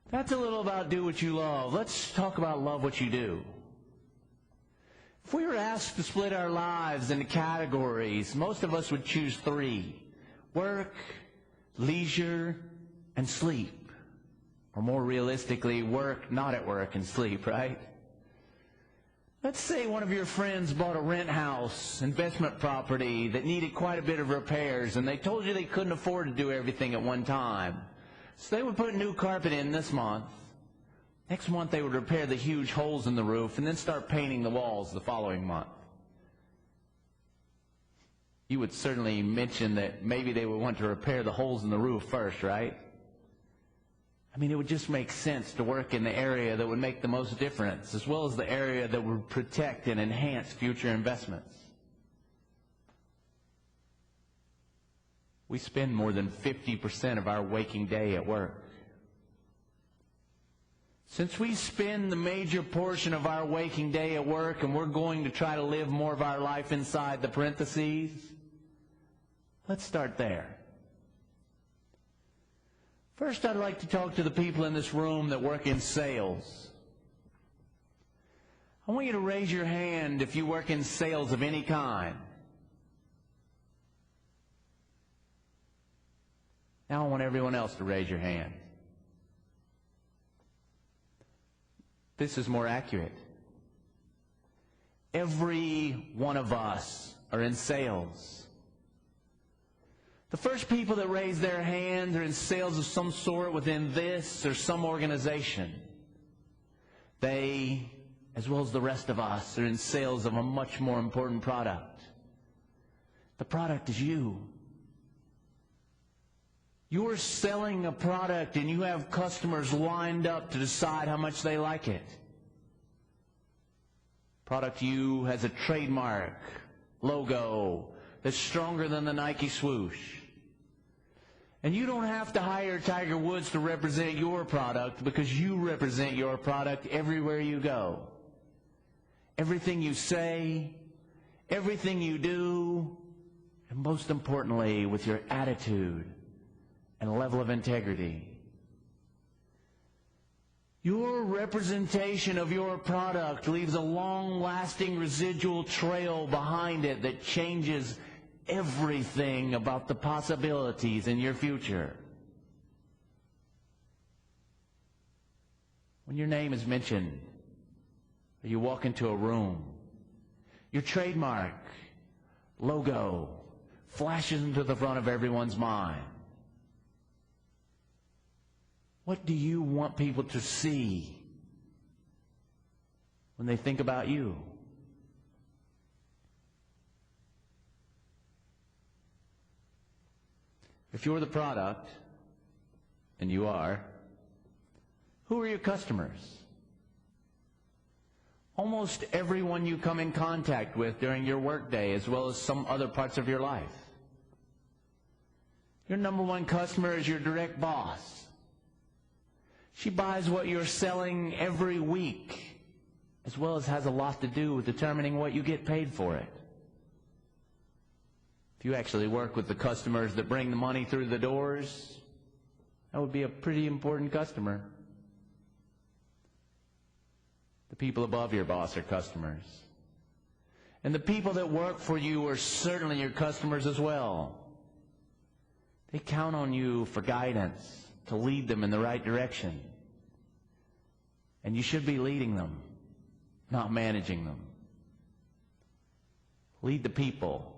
That's a little about do what you love. Let's talk about love what you do. If we were asked to split our lives into categories, most of us would choose 3: work, leisure, and sleep. Or more realistically, work, not at work, and sleep, right? Let's say one of your friends bought a rent house, investment property that needed quite a bit of repairs, and they told you they couldn't afford to do everything at one time. So they would put new carpet in this month. Next month they would repair the huge holes in the roof and then start painting the walls the following month. You would certainly mention that maybe they would want to repair the holes in the roof first, right? I mean, it would just make sense to work in the area that would make the most difference, as well as the area that would protect and enhance future investments. We spend more than 50% of our waking day at work. Since we spend the major portion of our waking day at work and we're going to try to live more of our life inside the parentheses, let's start there. First, I'd like to talk to the people in this room that work in sales. I want you to raise your hand if you work in sales of any kind. Now I want everyone else to raise your hand. This is more accurate. Every one of us are in sales. The first people that raise their hands are in sales of some sort within this or some organization. They, as well as the rest of us, are in sales of a much more important product. The product is you. You're selling a product and you have customers lined up to decide how much they like it. Product you has a trademark, logo, that's stronger than the Nike swoosh. And you don't have to hire Tiger Woods to represent your product because you represent your product everywhere you go. Everything you say, everything you do, and most importantly, with your attitude and level of integrity. Your representation of your product leaves a long-lasting residual trail behind it that changes everything about the possibilities in your future. When your name is mentioned, or you walk into a room, your trademark, logo, flashes into the front of everyone's mind. What do you want people to see when they think about you? If you're the product, and you are, who are your customers? Almost everyone you come in contact with during your workday, as well as some other parts of your life. Your number one customer is your direct boss. She buys what you're selling every week, as well as has a lot to do with determining what you get paid for it. If you actually work with the customers that bring the money through the doors, that would be a pretty important customer. The people above your boss are customers. And the people that work for you are certainly your customers as well. They count on you for guidance, to lead them in the right direction. And you should be leading them, not managing them. Lead the people,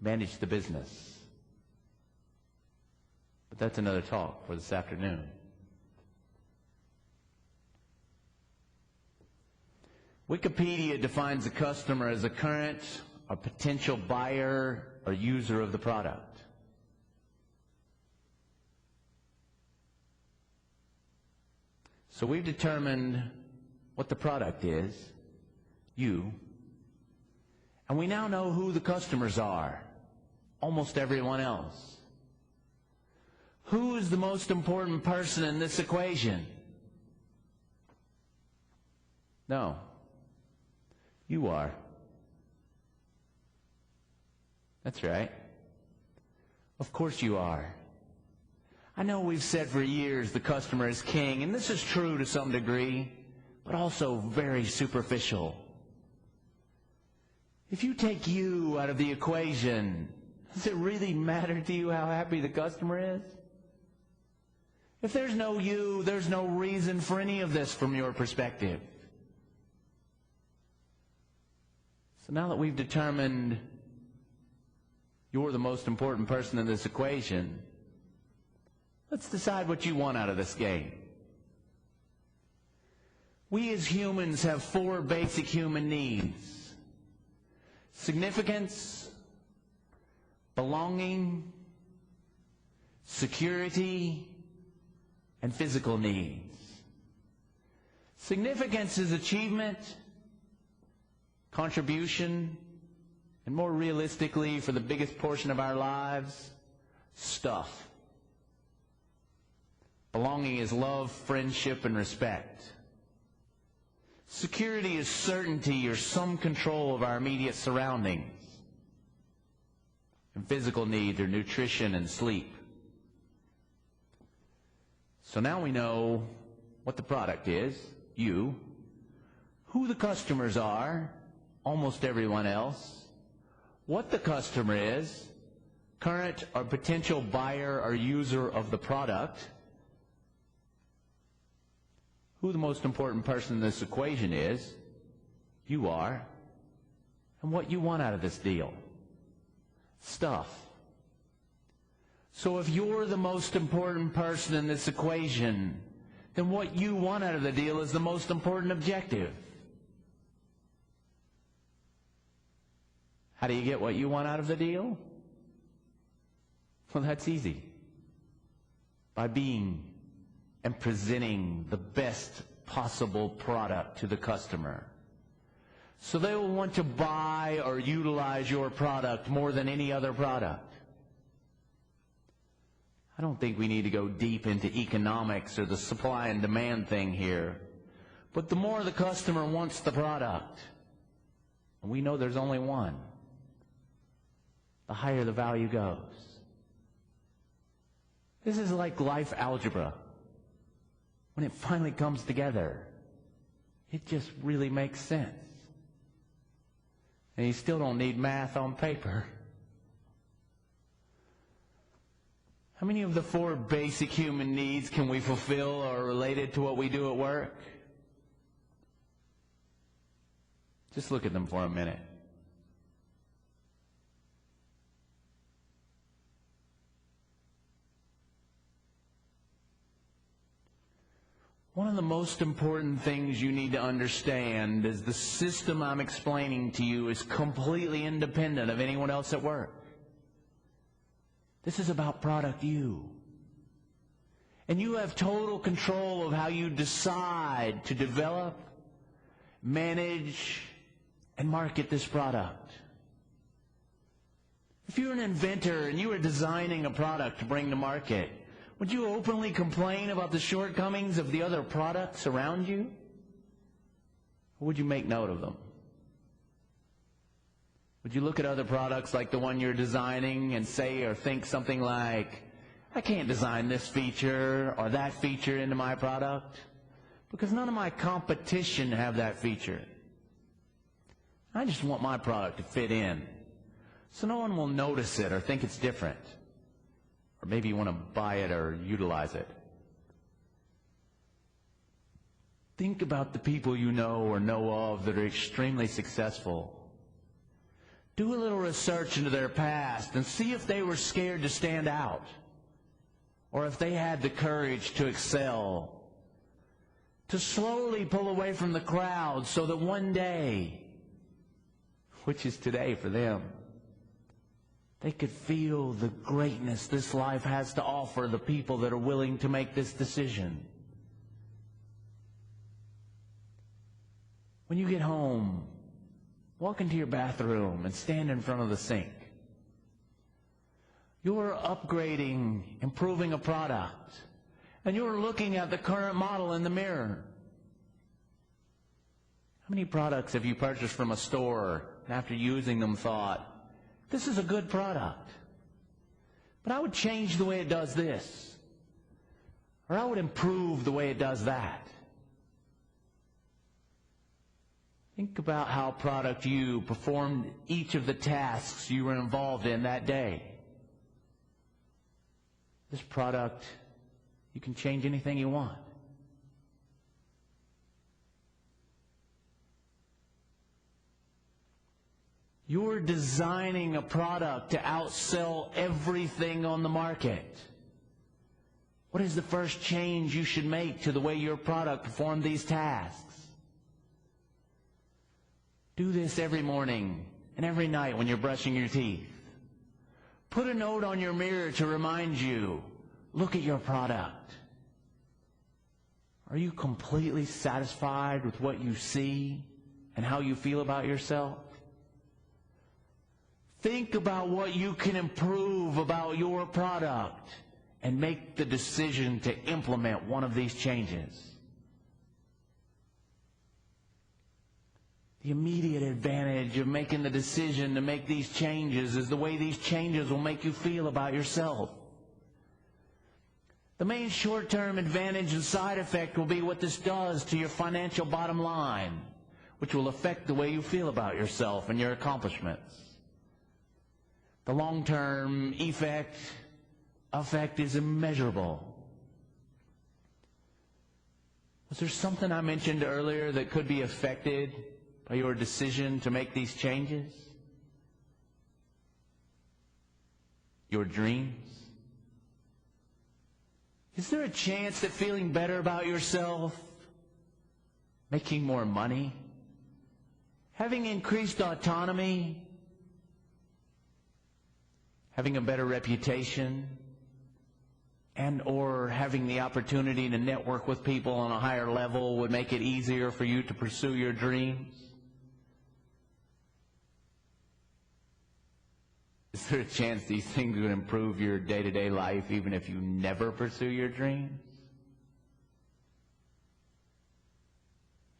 manage the business. But that's another talk for this afternoon. Wikipedia defines a customer as a current or potential buyer or user of the product. So we've determined what the product is, you, and we now know who the customers are, almost everyone else. Who is the most important person in this equation? No, you are. That's right. Of course you are. I know we've said for years the customer is king, and this is true to some degree, but also very superficial. If you take you out of the equation, does it really matter to you how happy the customer is? If there's no you, there's no reason for any of this from your perspective. So now that we've determined you're the most important person in this equation, let's decide what you want out of this game. We as humans have 4 basic human needs: significance, belonging, security, and physical needs. Significance is achievement, contribution, and more realistically, for the biggest portion of our lives, stuff. Belonging is love, friendship, and respect. Security is certainty or some control of our immediate surroundings. And physical needs are nutrition and sleep. So now we know what the product is, you, who the customers are, almost everyone else, what the customer is, current or potential buyer or user of the product, who the most important person in this equation is, you are, and what you want out of this deal, stuff. So if you're the most important person in this equation, then what you want out of the deal is the most important objective. How do you get what you want out of the deal? Well, that's easy. By being and presenting the best possible product to the customer. So they will want to buy or utilize your product more than any other product. I don't think we need to go deep into economics or the supply and demand thing here. But the more the customer wants the product, and we know there's only one, the higher the value goes. This is like life algebra. When it finally comes together, it just really makes sense. And you still don't need math on paper. How many of the 4 basic human needs can we fulfill or are related to what we do at work? Just look at them for a minute. One of the most important things you need to understand is the system I'm explaining to you is completely independent of anyone else at work. This is about product you. And you have total control of how you decide to develop, manage, and market this product. If you're an inventor and you are designing a product to bring to market, would you openly complain about the shortcomings of the other products around you? Or would you make note of them? Would you look at other products like the one you're designing and say or think something like, I can't design this feature or that feature into my product because none of my competition have that feature. I just want my product to fit in so no one will notice it or think it's different. Or maybe you want to buy it or utilize it. Think about the people you know or know of that are extremely successful. Do a little research into their past and see if they were scared to stand out, or if they had the courage to excel, to slowly pull away from the crowd so that one day, which is today for them, they could feel the greatness this life has to offer the people that are willing to make this decision. When you get home, walk into your bathroom and stand in front of the sink. You're upgrading, improving a product, and you're looking at the current model in the mirror. How many products have you purchased from a store and after using them thought, this is a good product, but I would change the way it does this, Or I would improve the way it does that. Think about how product U performed each of the tasks you were involved in that day. This product, you can change anything you want. You're designing a product to outsell everything on the market. What is the first change you should make to the way your product performs these tasks? Do this every morning and every night when you're brushing your teeth. Put a note on your mirror to remind you, look at your product. Are you completely satisfied with what you see and how you feel about yourself? Think about what you can improve about your product and make the decision to implement one of these changes. The immediate advantage of making the decision to make these changes is the way these changes will make you feel about yourself. The main short-term advantage and side effect will be what this does to your financial bottom line, which will affect the way you feel about yourself and your accomplishments. The long-term effect is immeasurable. Was there something I mentioned earlier that could be affected by your decision to make these changes? Your dreams? Is there a chance that feeling better about yourself, making more money, having increased autonomy, having a better reputation, and or having the opportunity to network with people on a higher level would make it easier for you to pursue your dreams? Is there a chance these things would improve your day-to-day life even if you never pursue your dreams?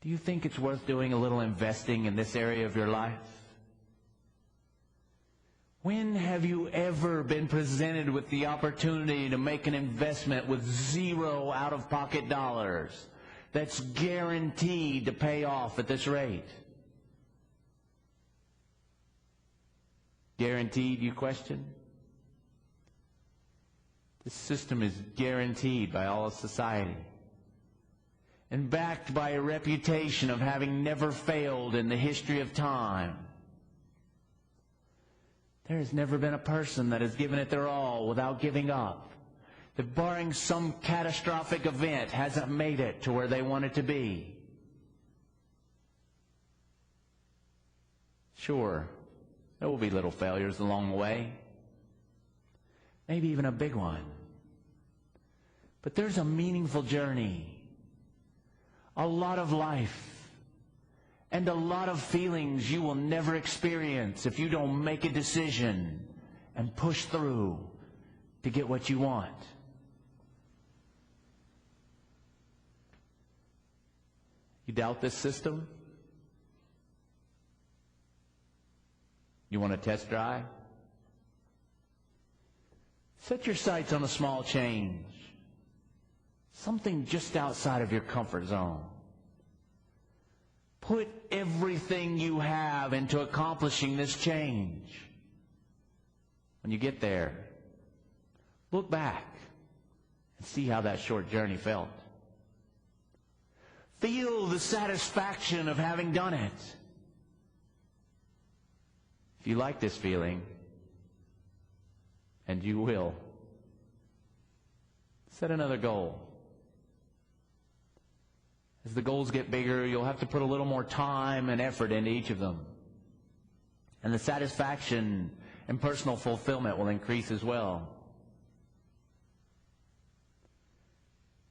Do you think it's worth doing a little investing in this area of your life? When have you ever been presented with the opportunity to make an investment with zero out-of-pocket dollars that's guaranteed to pay off at this rate? Guaranteed, you question? This system is guaranteed by all of society and backed by a reputation of having never failed in the history of time. There has never been a person that has given it their all without giving up, that barring some catastrophic event hasn't made it to where they want it to be. Sure, there will be little failures along the way, maybe even a big one. But there's a meaningful journey, a lot of life, and a lot of feelings you will never experience if you don't make a decision and push through to get what you want. You doubt this system? You want a test drive? Set your sights on a small change, something just outside of your comfort zone. Put everything you have into accomplishing this change. When you get there, look back and see how that short journey felt. Feel the satisfaction of having done it. If you like this feeling, and you will, set another goal. As the goals get bigger, you'll have to put a little more time and effort into each of them. And the satisfaction and personal fulfillment will increase as well.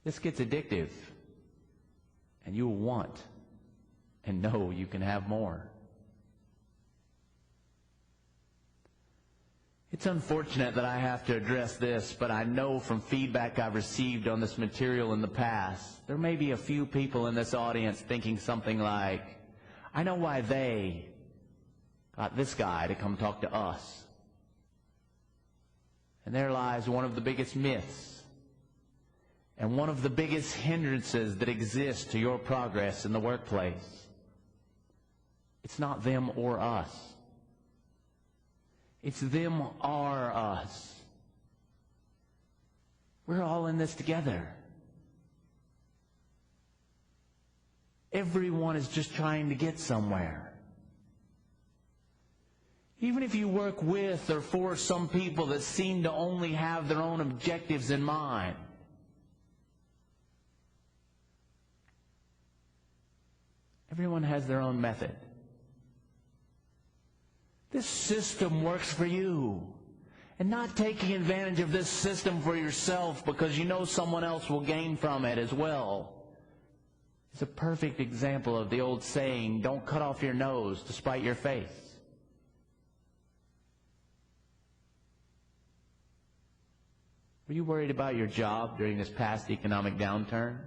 This gets addictive, and you will want and know you can have more. It's unfortunate that I have to address this, but I know from feedback I've received on this material in the past, there may be a few people in this audience thinking something like, I know why they got this guy to come talk to us. And there lies one of the biggest myths and one of the biggest hindrances that exist to your progress in the workplace. It's not them or us. It's them or us. We're all in this together. Everyone is just trying to get somewhere. Even if you work with or for some people that seem to only have their own objectives in mind, everyone has their own method. This system works for you. And not taking advantage of this system for yourself because you know someone else will gain from it as well is a perfect example of the old saying, don't cut off your nose to spite your face. Were you worried about your job during this past economic downturn?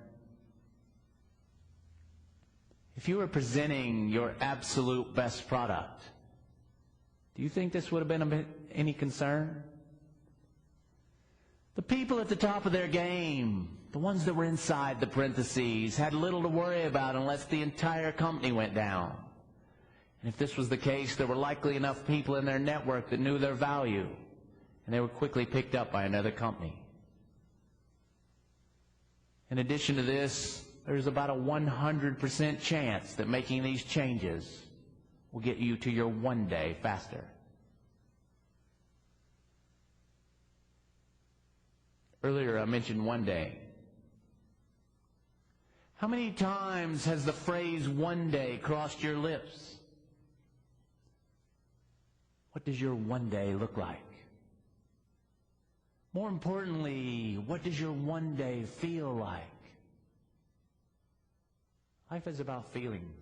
If you were presenting your absolute best product, do you think this would have been any concern? The people at the top of their game, the ones that were inside the parentheses, had little to worry about unless the entire company went down. And if this was the case, there were likely enough people in their network that knew their value, and they were quickly picked up by another company. In addition to this, there's about a 100% chance that making these changes will get you to your one day faster. Earlier I mentioned one day. How many times has the phrase one day crossed your lips? What does your one day look like? More importantly, what does your one day feel like? Life is about feelings.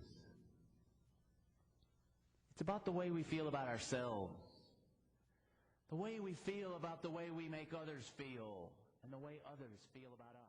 It's about the way we feel about ourselves, the way we feel about the way we make others feel, and the way others feel about us.